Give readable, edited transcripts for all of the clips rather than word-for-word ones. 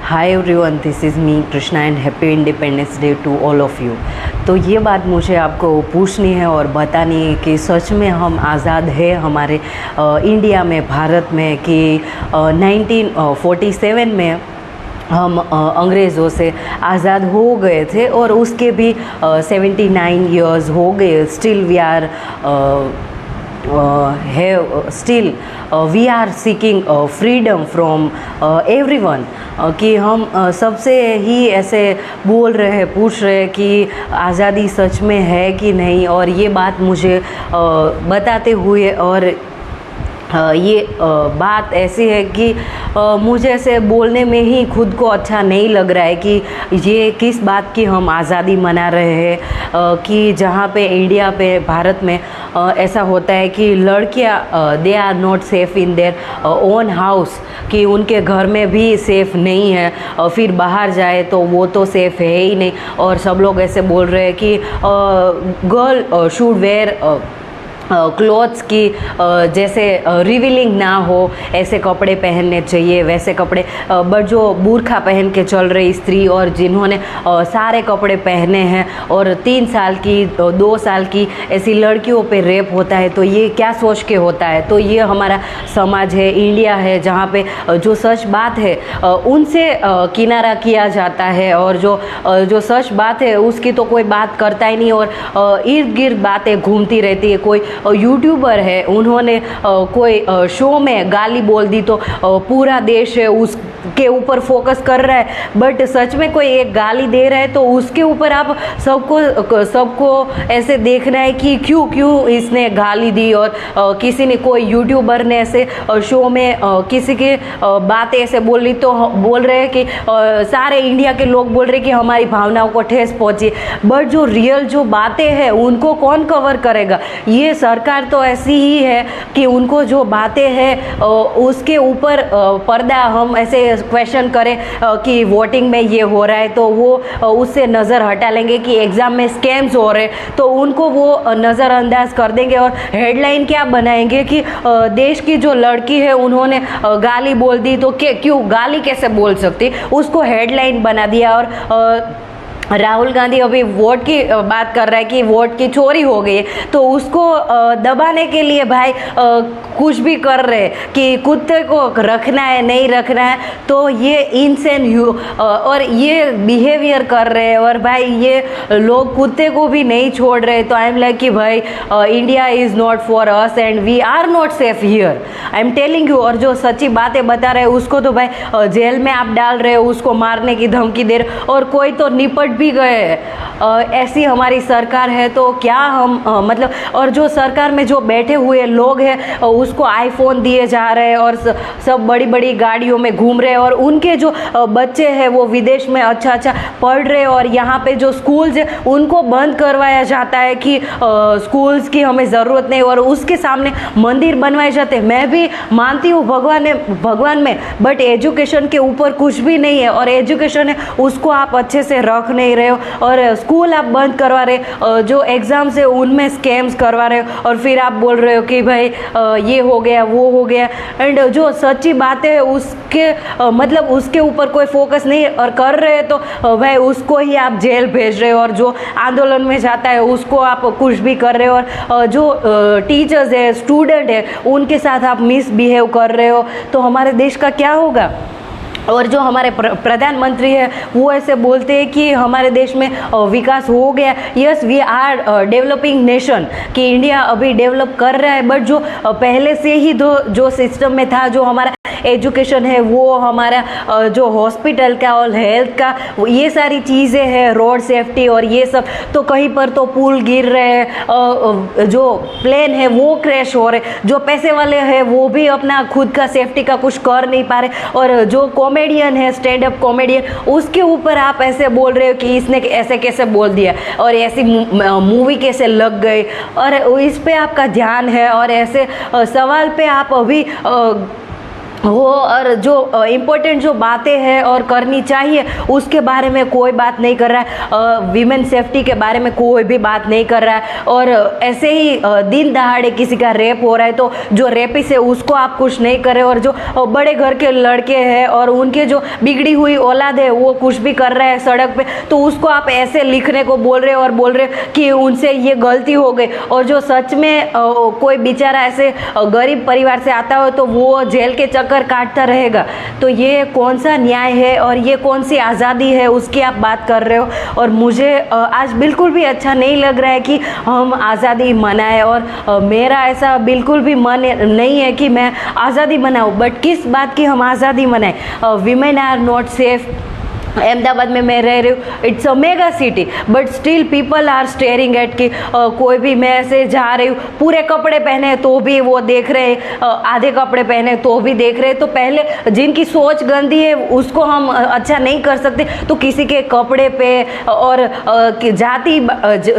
Hi everyone, this is me Krishna and happy Independence Day to all of you. तो ये बात मुझे आपको पूछनी है और बतानी है कि सच में हम आज़ाद है हमारे इंडिया में, भारत में, कि 1947 में हम अंग्रेज़ों से आज़ाद हो गए थे और उसके भी 79 इयर्स हो गए। Still we are still we are seeking freedom from everyone. कि हम सबसे ही ऐसे बोल रहे हैं, पूछ रहे हैं कि आज़ादी सच में है कि नहीं। और ये बात मुझे बताते हुए और ये बात ऐसी है कि मुझे ऐसे बोलने में ही खुद को अच्छा नहीं लग रहा है कि ये किस बात की हम आज़ादी मना रहे हैं। कि जहाँ पे इंडिया पे, भारत में ऐसा होता है कि लड़कियाँ they are not safe in their own house, कि उनके घर में भी सेफ़ नहीं है, फिर बाहर जाए तो वो तो सेफ़ है ही नहीं। और सब लोग ऐसे बोल रहे हैं कि गर्ल शुड वेयर क्लॉथ्स की जैसे रिवीलिंग ना हो ऐसे कपड़े पहनने चाहिए, वैसे कपड़े। बट जो बुर्खा पहन के चल रही स्त्री और जिन्होंने सारे कपड़े पहने हैं और 3 साल की, 2 साल की ऐसी लड़कियों पे रेप होता है, तो ये क्या सोच के होता है। तो ये हमारा समाज है, इंडिया है, जहाँ पे जो सच बात है उनसे किनारा किया जाता है और जो सच बात है उसकी तो कोई बात करता ही नहीं। और इर्द गिर्द बातें घूमती रहती है। कोई यूट्यूबर है, उन्होंने कोई शो में गाली बोल दी तो पूरा देश है उसके ऊपर फोकस कर रहा है। बट सच में कोई एक गाली दे रहा है तो उसके ऊपर आप सबको ऐसे देखना है कि क्यों इसने गाली दी। और किसी ने, कोई यूट्यूबर ने ऐसे शो में किसी की बातें ऐसे बोली तो बोल रहे हैं कि सारे इंडिया के लोग बोल रहे हैं कि हमारी भावनाओं को ठेस पहुंची। बट जो रियल जो बातें हैं उनको कौन कवर करेगा। ये सरकार तो ऐसी ही है कि उनको जो बातें हैं उसके ऊपर पर्दा हम ऐसे क्वेश्चन करें कि वोटिंग में ये हो रहा है तो वो उससे नज़र हटा लेंगे। कि एग्ज़ाम में स्कैम्स हो रहे तो उनको वो नज़रअंदाज कर देंगे और हेडलाइन क्या बनाएंगे कि देश की जो लड़की है उन्होंने गाली बोल दी, तो क्यों गाली कैसे बोल सकती, उसको हेडलाइन बना दिया। और राहुल गांधी अभी वोट की बात कर रहा है कि वोट की चोरी हो गई है, तो उसको दबाने के लिए भाई कुछ भी कर रहे हैं कि कुत्ते को रखना है, नहीं रखना है। तो ये इनसेन और ये बिहेवियर कर रहे हैं। और भाई ये लोग कुत्ते को भी नहीं छोड़ रहे। तो आई एम लाइक कि भाई India is not for us and we are not safe here, I am telling you. और जो सच्ची बातें बता रहे हैं उसको तो भाई जेल में आप डाल रहे हो, उसको मारने की धमकी दे रहे हो और कोई तो निपट भी गए। ऐसी हमारी सरकार है तो क्या हम मतलब। और जो सरकार में जो बैठे हुए लोग हैं उसको आईफोन दिए जा रहे हैं और सब बड़ी बड़ी गाड़ियों में घूम रहे हैं। और उनके जो बच्चे हैं वो विदेश में अच्छा पढ़ रहे हैं। और यहाँ पे जो स्कूल्स है उनको बंद करवाया जाता है कि स्कूल्स की हमें ज़रूरत नहीं, और उसके सामने मंदिर बनवाए जाते हैं। मैं भी मानती हूँ भगवान में, बट एजुकेशन के ऊपर कुछ भी नहीं है। और एजुकेशन है उसको आप अच्छे से रख नहीं रहे हो और स्कूल आप बंद करवा रहे, जो एग्ज़ाम्स है उनमें स्कैम्स करवा रहे हो। और फिर आप बोल रहे हो कि भाई ये हो गया, वो हो गया। एंड जो सच्ची बातें है उसके मतलब उसके ऊपर कोई फोकस नहीं और कर रहे हैं तो भाई उसको ही आप जेल भेज रहे हो। और जो आंदोलन में जाता है उसको आप कुछ भी कर रहे हो। और जो टीचर्स है, स्टूडेंट है, उनके साथ आप मिसबिहेव कर रहे हो। तो हमारे देश का क्या होगा। और जो हमारे प्रधानमंत्री है वो ऐसे बोलते हैं कि हमारे देश में विकास हो गया। Yes, we are developing nation, कि इंडिया अभी डेवलप कर रहा है। बट जो पहले से ही जो सिस्टम में था, जो हमारा एजुकेशन है, वो हमारा जो हॉस्पिटल का और हेल्थ का, ये सारी चीज़ें हैं, रोड सेफ्टी और ये सब, तो कहीं पर तो पुल गिर रहे हैं, जो प्लेन है वो क्रैश हो रहे, जो पैसे वाले हैं वो भी अपना खुद का सेफ्टी का कुछ कर नहीं पा रहे। और जो कॉमेडियन है, स्टैंड अप कॉमेडियन, उसके ऊपर आप ऐसे बोल रहे हो कि इसने ऐसे कैसे बोल दिया और ऐसी मूवी कैसे लग गई, और इस पे आपका ध्यान है। और ऐसे सवाल पे आप अभी हो और जो इम्पोर्टेंट जो बातें हैं और करनी चाहिए उसके बारे में कोई बात नहीं कर रहा है, वीमेन सेफ्टी के बारे में कोई भी बात नहीं कर रहा है। और ऐसे ही दिन दहाड़े किसी का रेप हो रहा है तो जो रेपिस्ट है उसको आप कुछ नहीं कर रहे, और जो बड़े घर के लड़के हैं और उनके जो बिगड़ी हुई औलाद है वो कुछ भी कर रहे हैं सड़क पे, तो उसको आप ऐसे लिखने को बोल रहे हो और बोल रहे हो कि उनसे ये गलती हो गई। और जो सच में कोई बेचारा ऐसे गरीब परिवार से आता हो तो वो जेल के चक्कर काटता रहेगा, तो ये कौन सा न्याय है और ये कौन सी आज़ादी है उसकी आप बात कर रहे हो। और मुझे आज बिल्कुल भी अच्छा नहीं लग रहा है कि हम आज़ादी मनाएं, और मेरा ऐसा बिल्कुल भी मन नहीं है कि मैं आज़ादी मनाऊं, बट किस बात की हम आज़ादी मनाएं। Women are not safe. Ahmedabad में मैं रह रही हूँ, it's a mega city, but still people are staring at कि कोई भी मैं ऐसे जा रही हूँ पूरे कपड़े पहने तो भी वो देख रहे, आधे कपड़े पहने तो भी देख रहे। तो पहले जिनकी सोच गंदी है उसको हम अच्छा नहीं कर सकते, तो किसी के कपड़े पे और जाति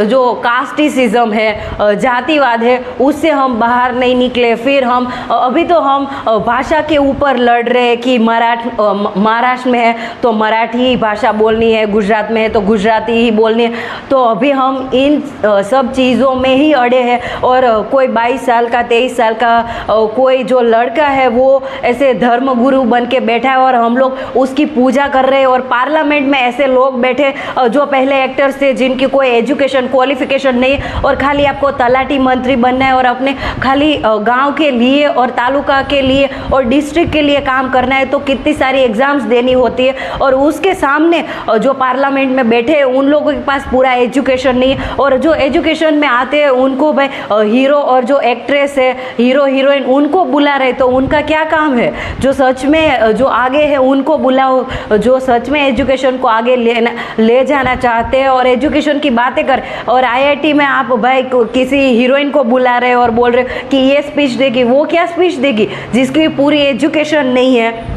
जो कास्टिसिज्म है, जातिवाद है, उससे हम बाहर नहीं निकले। फिर हम अभी तो हम भाषा के ऊपर लड़ रहे कि महाराष्ट्र में है तो मराठी भाषा बोलनी है, गुजरात में है तो गुजराती ही बोलनी है। तो अभी हम इन सब चीज़ों में ही अड़े हैं, और कोई 22 साल का 23 साल का कोई जो लड़का है वो ऐसे धर्मगुरु बन के बैठा है और हम लोग उसकी पूजा कर रहे हैं। और पार्लियामेंट में ऐसे लोग बैठे जो पहले एक्टर्स थे जिनकी कोई एजुकेशन क्वालिफिकेशन नहीं, और खाली आपको तलाटी मंत्री बनना है और अपने खाली गाँव के लिए और तालुका के लिए और डिस्ट्रिक्ट के लिए काम करना है। तो कितनी सारी एग्जाम्स देनी होती है, और उसके सामने जो पार्लियामेंट में बैठे हैं उन लोगों के पास पूरा एजुकेशन नहीं है, और जो एजुकेशन में आते हैं उनको भाई हीरो और जो एक्ट्रेस है, हीरो हीरोइन, उनको बुला रहे, तो उनका क्या काम है। जो सच में जो आगे है उनको बुलाओ, जो सच में एजुकेशन को आगे ले जाना चाहते हैं और एजुकेशन की बातें कर। और आईआईटी में आप भाई किसी हीरोइन को बुला रहे हो और बोल रहे हो कि ये स्पीच देगी, वो क्या स्पीच देगी जिसकी पूरी एजुकेशन नहीं है।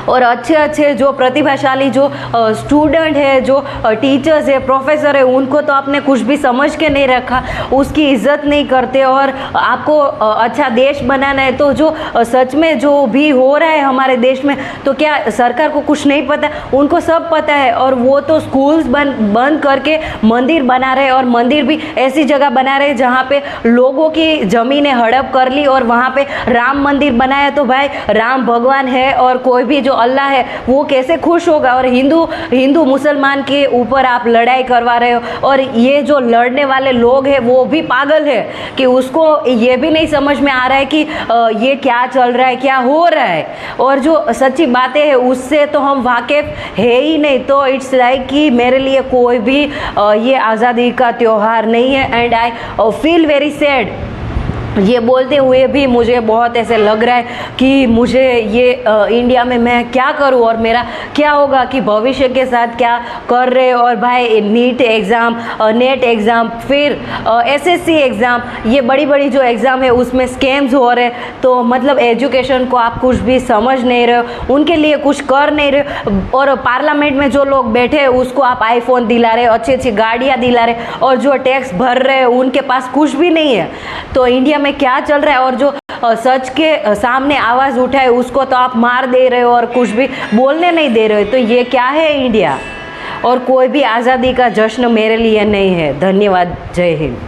और अच्छे अच्छे जो प्रतिभाशाली जो स्टूडेंट है, जो टीचर्स है, प्रोफेसर है, उनको तो आपने कुछ भी समझ के नहीं रखा, उसकी इज्जत नहीं करते। और आपको अच्छा देश बनाना है तो जो सच में जो भी हो रहा है हमारे देश में, तो क्या सरकार को कुछ नहीं पता? उनको सब पता है, और वो तो स्कूल्स बंद करके मंदिर बना रहे, और मंदिर भी ऐसी जगह बना रहे जहाँ पे लोगों की ज़मीनें हड़प कर ली और वहाँ पे राम मंदिर बनाया। तो भाई राम भगवान है और कोई भी जो अल्लाह है वो कैसे खुश होगा? और हिंदू मुसलमान के ऊपर आप लड़ाई करवा रहे हो, और ये जो लड़ने वाले लोग हैं वो भी पागल है कि उसको ये भी नहीं समझ में आ रहा है कि ये क्या चल रहा है, क्या हो रहा है। और जो सच्ची बातें हैं उससे तो हम वाकिफ है ही नहीं। तो इट्स लाइक कि मेरे लिए कोई भी ये आज़ादी का त्यौहार नहीं है, and I feel very sad. ये बोलते हुए भी मुझे बहुत ऐसे लग रहा है कि मुझे ये इंडिया में मैं क्या करूं और मेरा क्या होगा, कि भविष्य के साथ क्या कर रहे। और भाई नीट एग्ज़ाम, नेट एग्ज़ाम, फिर एसएससी एग्ज़ाम, ये बड़ी बड़ी जो एग्ज़ाम है उसमें स्कैम्स हो रहे। तो मतलब एजुकेशन को आप कुछ भी समझ नहीं रहे हो, उनके लिए कुछ कर नहीं रहे। और पार्लियामेंट में जो लोग बैठे उसको आप आईफोन दिला रहे, अच्छी अच्छी गाड़ियाँ दिला रहे, और जो टैक्स भर रहे उनके पास कुछ भी नहीं है। तो इंडिया में क्या चल रहा है? और जो सच के सामने आवाज़ उठाए उसको तो आप मार दे रहे हो और कुछ भी बोलने नहीं दे रहे हो। तो ये क्या है इंडिया? और कोई भी आज़ादी का जश्न मेरे लिए नहीं है। धन्यवाद। जय हिंद।